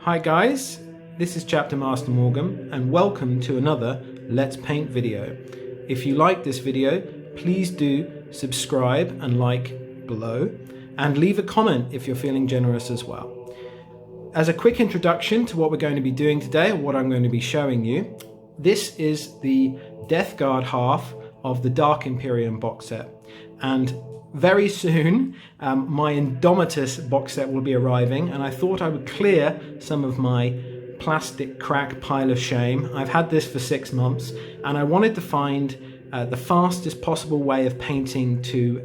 Hi guys, this is Chapter Master Morgan and welcome to another Let's Paint video. If you like this video, please do subscribe and like below and leave a comment if you're feeling generous as well. As a quick introduction to what we're going to be doing today, or what I'm going to be showing you, this is the Death Guard half of the Dak Imperium box set, and very soon my Indomitus box set will be arriving, and I thought I would clear some of my plastic crack pile of shame. I've had this for 6 months and I wanted to find the fastest possible way of painting to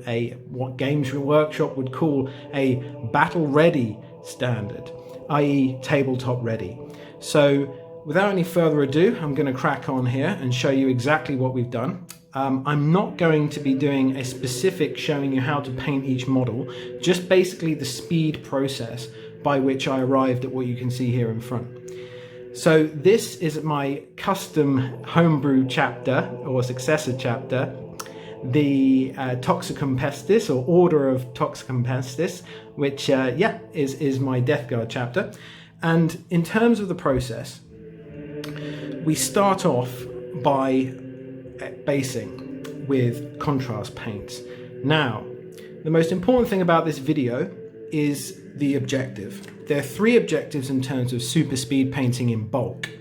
what Games Workshop would call a battle ready standard, i.e. tabletop ready. So without any further ado, I'm going to crack on here and show you exactly what we've done. I'm not going to be doing a specific showing you how to paint each model, just basically the speed process by which I arrived at what you can see here in front. So this is my custom homebrew chapter, or successor chapter, the Toxicum Pestis, or Order of Toxicum Pestis, which is my Death Guard chapter. And in terms of the process, we start off by basing with contrast paints. Now, the most important thing about this video is the objective. There are 3 objectives in terms of super speed painting in bulk.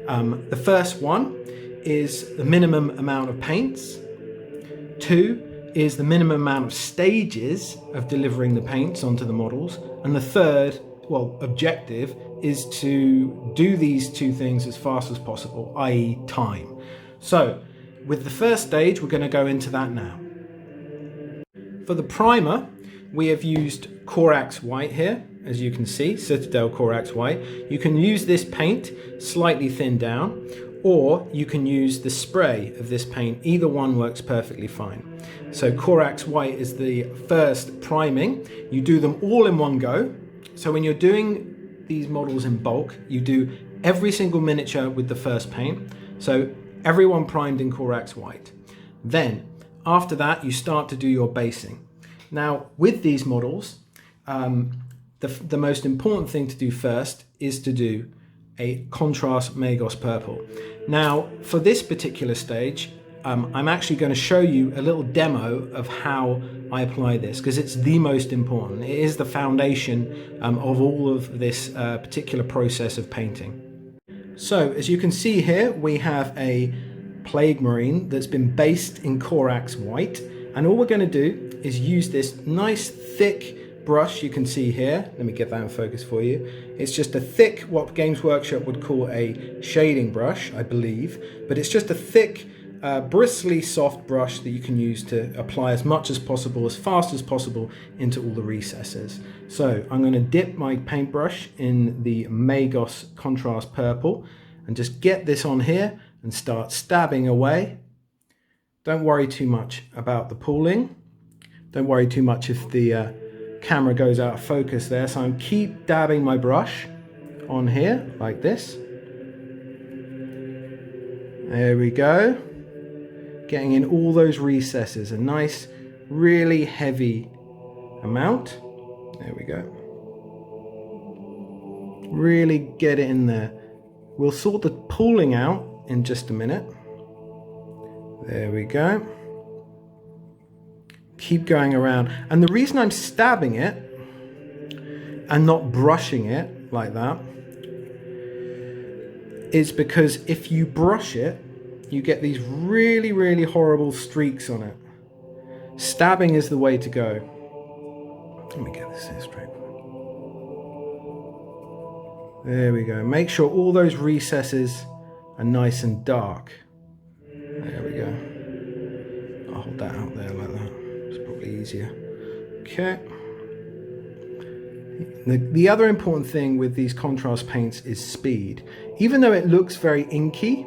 The first one is the minimum amount of paints. 2 is the minimum amount of stages of delivering the paints onto the models. And the third, objective is to do these 2 things as fast as possible, i.e. time. So, with the first stage, we're going to go into that now. For the primer, we have used Corax White here, as you can see, Citadel Corax White. You can use this paint slightly thinned down, or you can use the spray of this paint. Either one works perfectly fine. So Corax White is the first priming. You do them all in one go. So when you're doing these models in bulk, you do every single miniature with the first paint. So everyone primed in Corax White. Then, after that, you start to do your basing. Now, with these models, the most important thing to do first is to do a contrast Magos Purple. Now, for this particular stage, I'm actually going to show you a little demo of how I apply this, because it's the most important. It is the foundation of all of this particular process of painting. So, as you can see here, we have a Plague Marine that's been based in Corax White, and all we're going to do is use this nice thick brush you can see here. Let me get that in focus for you. It's just a thick, what Games Workshop would call a shading brush, I believe, but it's just a thick, bristly, soft brush that you can use to apply as much as possible, as fast as possible, into all the recesses. So I'm going to dip my paintbrush in the Magos Contrast Purple and just get this on here and start stabbing away. Don't worry too much about the pooling. Don't worry too much if the camera goes out of focus there. So I'm keep dabbing my brush on here like this. There we go. Getting in all those recesses, a nice, really heavy amount. There we go. Really get it in there. We'll sort the pooling out in just a minute. There we go. Keep going around. And the reason I'm stabbing it and not brushing it like that is because if you brush it, you get these really, really horrible streaks on it. Stabbing is the way to go. Let me get this here straight. There we go. Make sure all those recesses are nice and dark. There we go. I'll hold that out there like that. It's probably easier. Okay. The other important thing with these contrast paints is speed. Even though it looks very inky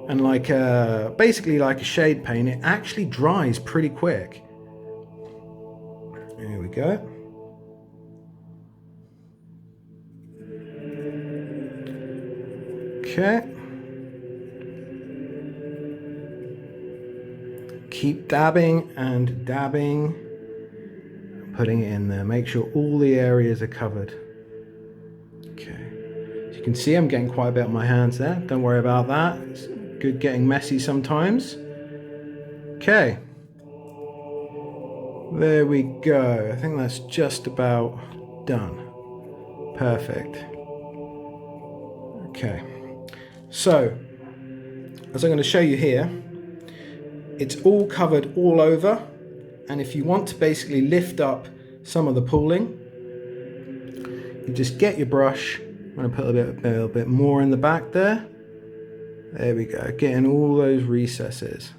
and like basically like a shade paint, it actually dries pretty quick. There we go. Okay. Keep dabbing and dabbing, putting it in there. Make sure all the areas are covered. Okay. As you can see, I'm getting quite a bit on my hands there. Don't worry about that. It's good getting messy sometimes. Okay. There we go. I think that's just about done. Perfect. Okay. So, as I'm going to show you here, it's all covered all over, and if you want to basically lift up some of the pooling, you just get your brush. I'm going to put a little bit more in the back there. There we go, getting all those recesses.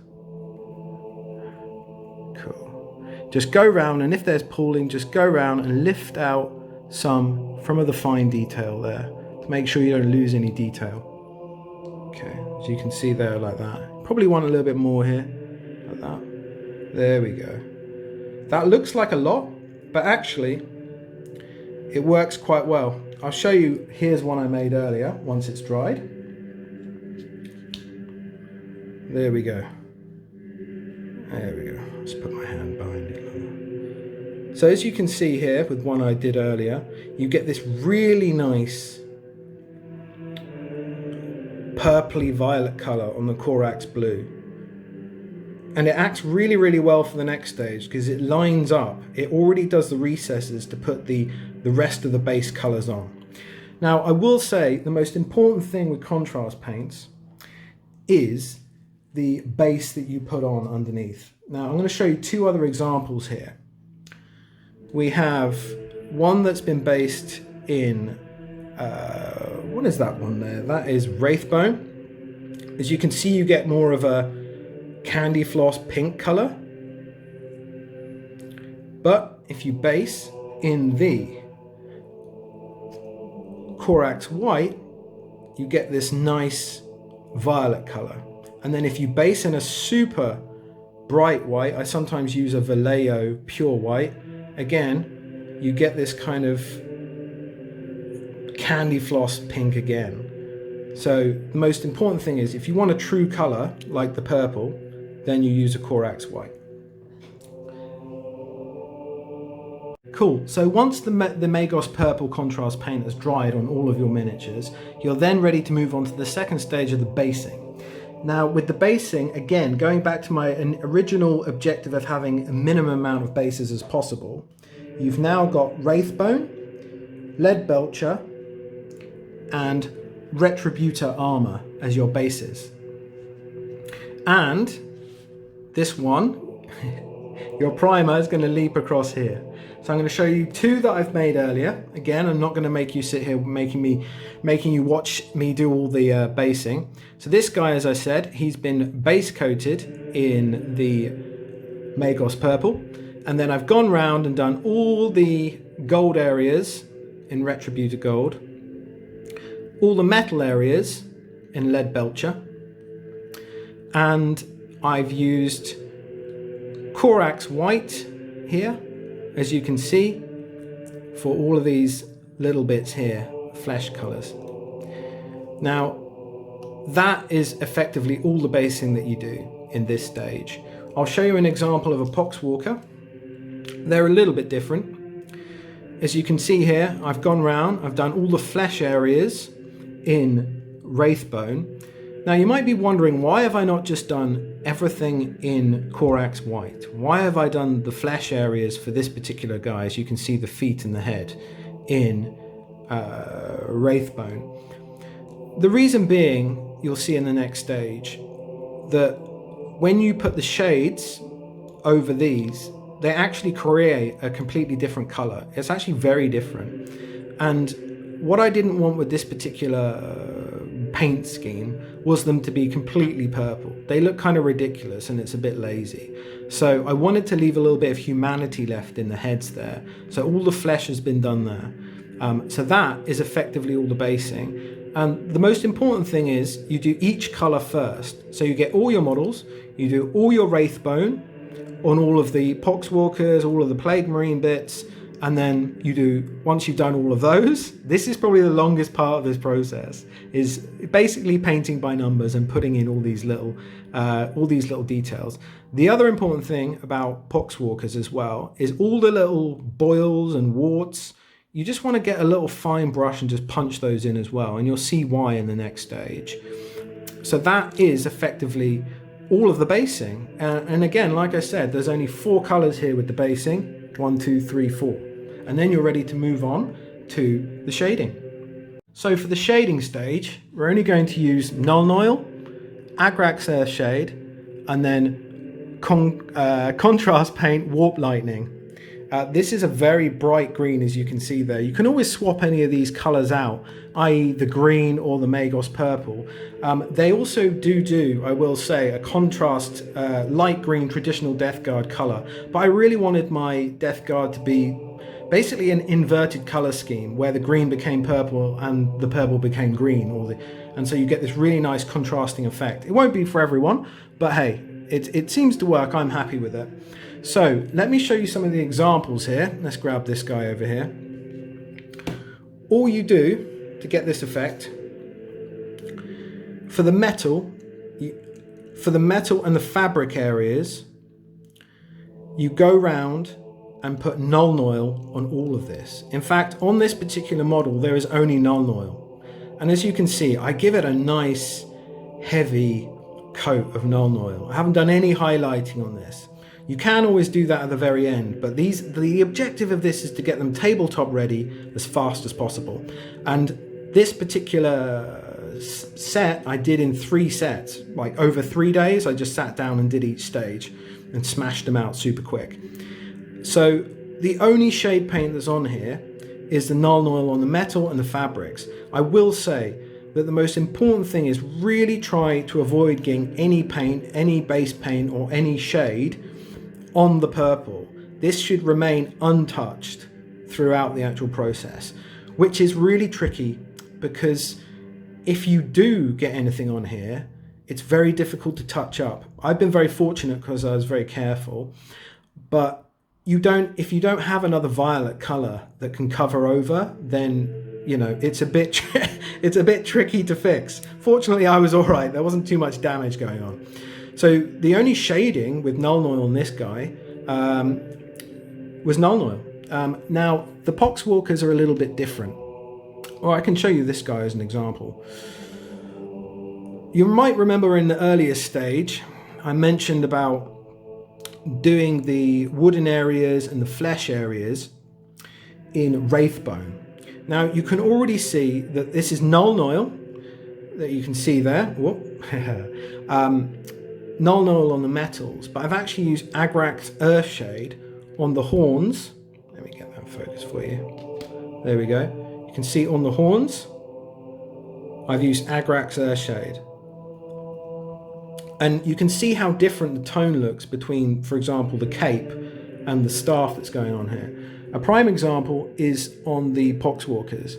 Cool. Just go round, and if there's pooling, just go round and lift out some from the fine detail there to make sure you don't lose any detail. Okay, as you can see there, like that. Probably want a little bit more here, like that. There we go. That looks like a lot, but actually it works quite well. I'll show you, here's one I made earlier, once it's dried. There we go. There we go. Let's put my hand behind it. So as you can see here, with one I did earlier, you get this really nice purpley violet colour on the Corax blue. And it acts really, really well for the next stage because it lines up. It already does the recesses to put the rest of the base colours on. Now, I will say the most important thing with contrast paints is the base that you put on underneath. Now, I'm going to show you two other examples here. We have one that's been based in, what is that one there? That is Wraithbone. As you can see, you get more of a candy floss pink color. But if you base in the Corax White, you get this nice violet color. And then if you base in a super bright white, I sometimes use a Vallejo pure white, again, you get this kind of candy floss pink again. So the most important thing is, if you want a true color like the purple, then you use a Corax White. Cool, so once the Magos Purple Contrast Paint has dried on all of your miniatures, you're then ready to move on to the second stage of the basing. Now with the basing, again, going back to my original objective of having a minimum amount of bases as possible, you've now got Wraithbone, Leadbelcher, and Retributor Armour as your bases. And this one, your primer is going to leap across here. So I'm going to show you two that I've made earlier. Again, I'm not going to make you sit here making you watch me do all the basing. So this guy, as I said, he's been base coated in the Magos Purple, and then I've gone round and done all the gold areas in Retributor Gold, all the metal areas in Leadbelcher, and I've used Corax White here, as you can see, for all of these little bits here, flesh colours. Now, that is effectively all the basing that you do in this stage. I'll show you an example of a Poxwalker. They're a little bit different. As you can see here, I've gone round, I've done all the flesh areas in Wraithbone. Now you might be wondering, why have I not just done everything in Corax White? Why have I done the flesh areas for this particular guy, as you can see the feet and the head, in Wraithbone? The reason being, you'll see in the next stage, that when you put the shades over these, they actually create a completely different color. It's actually very different. And what I didn't want with this particular paint scheme was them to be completely purple. They look kind of ridiculous and it's a bit lazy. So I wanted to leave a little bit of humanity left in the heads there. So all the flesh has been done there. So that is effectively all the basing. And the most important thing is you do each color first. So you get all your models, you do all your Wraithbone on all of the Poxwalkers, all of the Plague Marine bits, and then you do, once you've done all of those, this is probably the longest part of this process, is basically painting by numbers and putting in all these little details. The other important thing about Poxwalkers as well is all the little boils and warts. you just want to get a little fine brush and just punch those in as well, and you'll see why in the next stage. So that is effectively all of the basing. And again, like I said, there's only 4 colors here with the basing. 1, 2, 3, 4. And then you're ready to move on to the shading. So for the shading stage, we're only going to use Nuln Oil, Agrax Earth Shade, and then Contrast Paint Warp Lightning. This is a very bright green, as you can see there. You can always swap any of these colors out, i.e. the green or the Magos Purple. They also do, I will say, a contrast light green traditional Death Guard color. But I really wanted my Death Guard to be basically an inverted color scheme where the green became purple and the purple became green. And so you get this really nice contrasting effect. It won't be for everyone, but hey, it seems to work. I'm happy with it. So let me show you some of the examples here. Let's grab this guy over here. All you do to get this effect, for the metal and the fabric areas, you go round and put Nuln Oil on all of this. In fact, on this particular model, there is only Nuln Oil. And as you can see, I give it a nice heavy coat of Nuln Oil. I haven't done any highlighting on this. You can always do that at the very end, but the objective of this is to get them tabletop ready as fast as possible. And this particular set I did in 3 sets, like over 3 days. I just sat down and did each stage and smashed them out super quick. So the only shade paint that's on here is the Nuln Oil on the metal and the fabrics. I will say that the most important thing is really try to avoid getting any paint, any base paint or any shade on the purple. This should remain untouched throughout the actual process, which is really tricky because if you do get anything on here, it's very difficult to touch up. I've been very fortunate because I was very careful, but if you don't have another violet color that can cover over, then it's a bit tricky to fix. Fortunately, I was all right. There wasn't too much damage going on. So the only shading with Nuln Oil on this guy was Nuln Oil. Now, the Poxwalkers are a little bit different. Or I can show you this guy as an example. You might remember in the earlier stage, I mentioned about doing the wooden areas and the flesh areas in Wraithbone. Now, you can already see that this is Nuln Oil, that you can see there. Whoop. Nuln Oil on the metals, but I've actually used Agrax Earth Shade on the horns. Let me get that focus for you. There we go. You can see on the horns, I've used Agrax Earth Shade. And you can see how different the tone looks between, for example, the cape and the staff that's going on here. A prime example is on the Poxwalkers.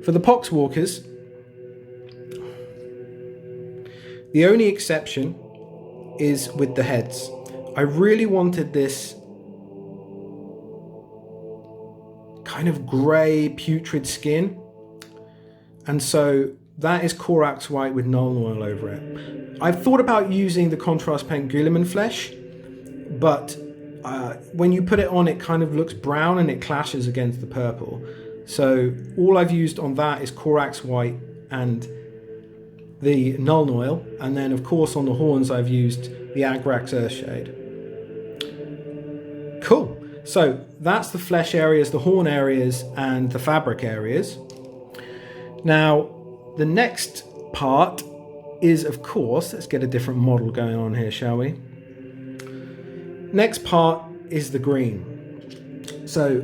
For the Poxwalkers, the only exception is with the heads. I really wanted this kind of grey putrid skin, and so that is Corax White with Nuln Oil over it. I've thought about using the contrast paint Guilliman Flesh, but when you put it on, it kind of looks brown and it clashes against the purple. So all I've used on that is Corax White and the Nuln Oil, and then of course on the horns I've used the Agrax Earth Shade. Cool. So that's the flesh areas, the horn areas, and the fabric areas. Now the next part is, of course, let's get a different model going on here, shall we? Next part is the green. So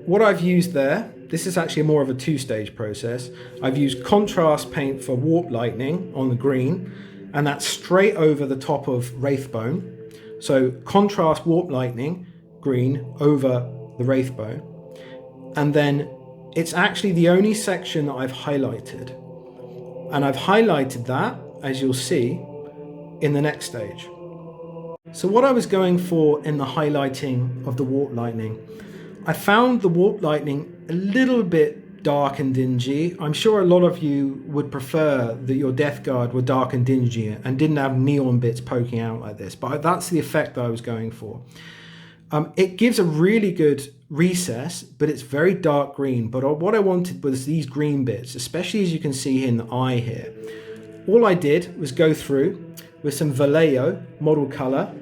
what I've used there, this is actually more of a 2-stage process. I've used contrast paint for Warp Lightning on the green, and that's straight over the top of Wraithbone. So contrast Warp Lightning, green, over the Wraithbone. And then it's actually the only section that I've highlighted. And I've highlighted that, as you'll see, in the next stage. So what I was going for in the highlighting of the Warp Lightning, I found the Warp Lightning a little bit dark and dingy. I'm sure a lot of you would prefer that your Death Guard were dark and dingy and didn't have neon bits poking out like this, but that's the effect that I was going for. It gives a really good recess, but it's very dark green. But what I wanted was these green bits, especially as you can see in the eye here. All I did was go through with some Vallejo model color,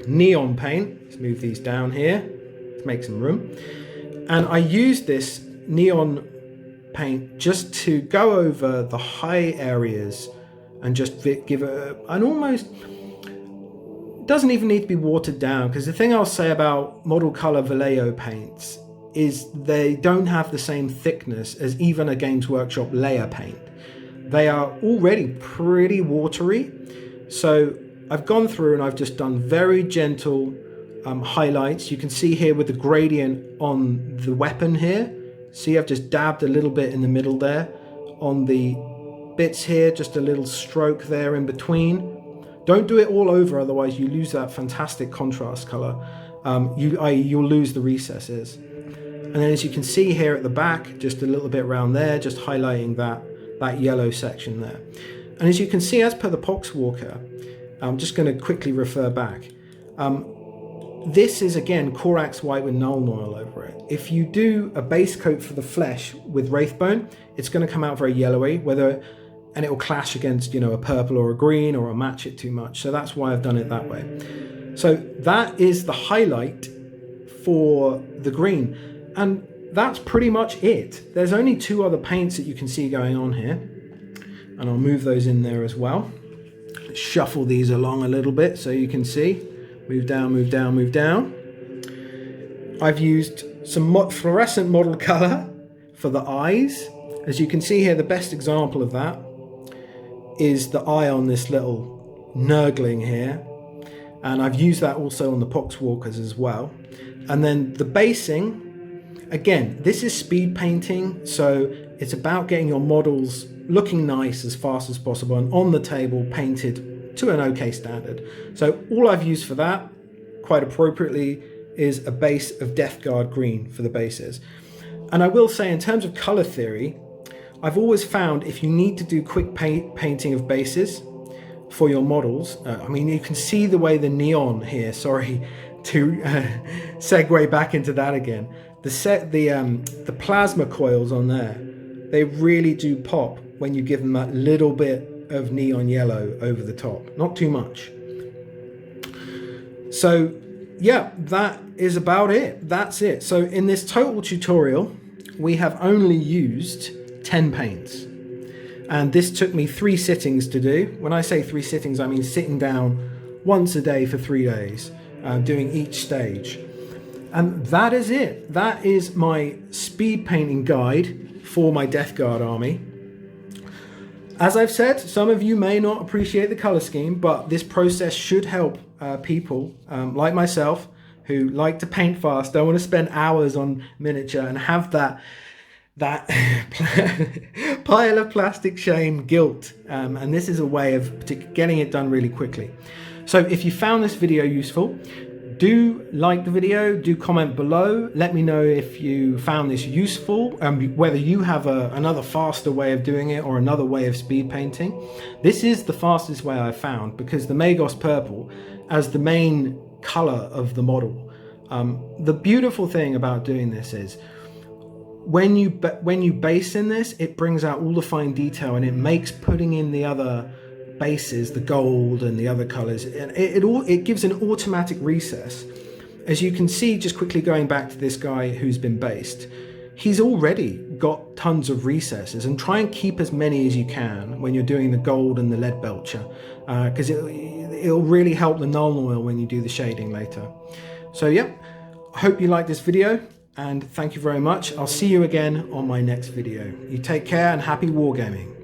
neon paint. Let's move these down here to make some room. And I used this neon paint just to go over the high areas and just give an almost, doesn't even need to be watered down, because the thing I'll say about model color Vallejo paints is they don't have the same thickness as even a Games Workshop layer paint. They are already pretty watery, so I've gone through and I've just done very gentle highlights. You can see here with the gradient on the weapon here. See, I've just dabbed a little bit in the middle there. On the bits here, just a little stroke there in between. Don't do it all over, otherwise you lose that fantastic contrast color. You'll lose the recesses. And then as you can see here at the back, just a little bit around there, just highlighting that yellow section there. And as you can see, as per the Poxwalker, I'm just going to quickly refer back. This is again Corax White with Nuln Oil over it. If you do a base coat for the flesh with Wraithbone, it's going to come out very yellowy, and it will clash against, you know, a purple or a green, or match it too much. So that's why I've done it that way. So that is the highlight for the green, and that's pretty much it. There's only two other paints that you can see going on here, and I'll move those in there as well. Shuffle these along a little bit so you can see. Move down, move down, move down. I've used some fluorescent model color for the eyes. As you can see here, the best example of that is the eye on this little nurgling here. And I've used that also on the Poxwalkers as well. And then the basing, again, this is speed painting, so it's about getting your models looking nice as fast as possible and on the table painted to an okay standard. So all I've used for that, quite appropriately, is a base of Death Guard green for the bases. And I will say, in terms of color theory, I've always found if you need to do quick painting of bases for your models, I mean, you can see the way the neon here, sorry to segue back into that again, the plasma coils on there, they really do pop when you give them that little bit of neon yellow over the top, not too much. So yeah, that is about it. That's it. So in this total tutorial, we have only used 10 paints, and this took me 3 sittings to do. When I say 3 sittings, I mean sitting down once a day for 3 days, doing each stage. And that is it. That is my speed painting guide for my Death Guard army. As I've said, some of you may not appreciate the color scheme, but this process should help people like myself who like to paint fast, don't want to spend hours on miniature and have that pile of plastic shame guilt. And this is a way of getting it done really quickly. So if you found this video useful, do like the video, do comment below, let me know if you found this useful, whether you have another faster way of doing it or another way of speed painting. This is the fastest way I've found, because the Magos Purple as the main color of the model. The beautiful thing about doing this is when you base in this, it brings out all the fine detail, and it makes putting in the other bases, the gold and the other colors, and it gives an automatic recess. As you can see, just quickly going back to this guy who's been based, he's already got tons of recesses, and try and keep as many as you can when you're doing the gold and the Leadbelcher, because it'll really help the Nuln Oil when you do the shading later. So yeah, I hope you liked this video, and thank you very much. I'll see you again on my next video. You take care and happy wargaming.